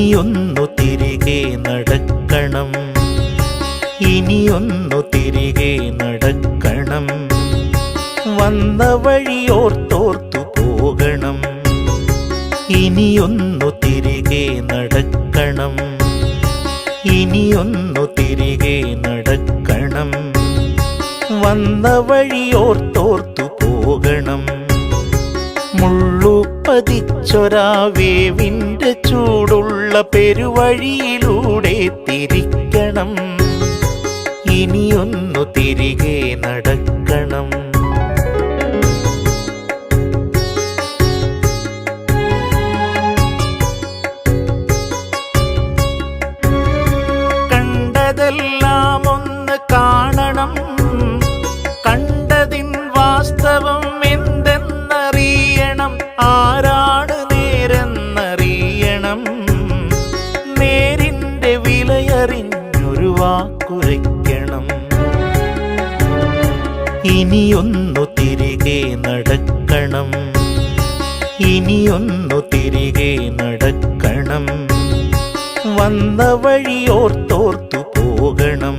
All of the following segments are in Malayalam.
ഇനിയൊന്നു തിരികെ നടക്കണം, ഇനിയൊന്നു തിരികെ നടക്കണം. വന്ന വഴിയോർത്തോർത്തു പോകണം. ഇനിയൊന്നു തിരികെ നടക്കണം, ഇനിയൊന്നു തിരികെ നടക്കണം. വന്ന വഴിയോർത്തോർത്തു പോകണം. മുള്ളുപതിച്ചൊരാ വേവിൻ്റെ ചൂടുള്ള പെരുവഴിയിലൂടെ തിരിക്കണം. ഇനിയൊന്നു തിരികെ നടക്കണം. കണ്ടതെല്ലാം ഒന്ന് കാണണം, കണ്ടതിൻ വാസ്തവം എന്തെന്നറിയണം. ആരാണ് നേരെന്നറിയണം. നേരിൻ്റെ വിലയറിഞ്ഞൊരു വാക്കുരയ്ക്കണം. ഇനിയൊന്നു തിരികെ നടക്കണം, ഇനിയൊന്നു തിരികെ നടക്കണം. വന്ന വഴിയോർത്തോർത്തു പോകണം.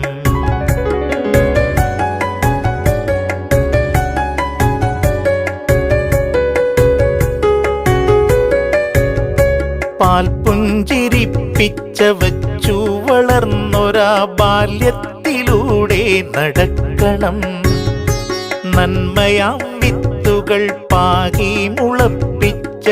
പാൽപുഞ്ചിരിപ്പിച്ച വച്ചു വളർന്നൊരാ ബാല്യത്തിലൂടെ നടക്കണം. നന്മയാം വിത്തുകൾ പാകി മുളപ്പിച്ച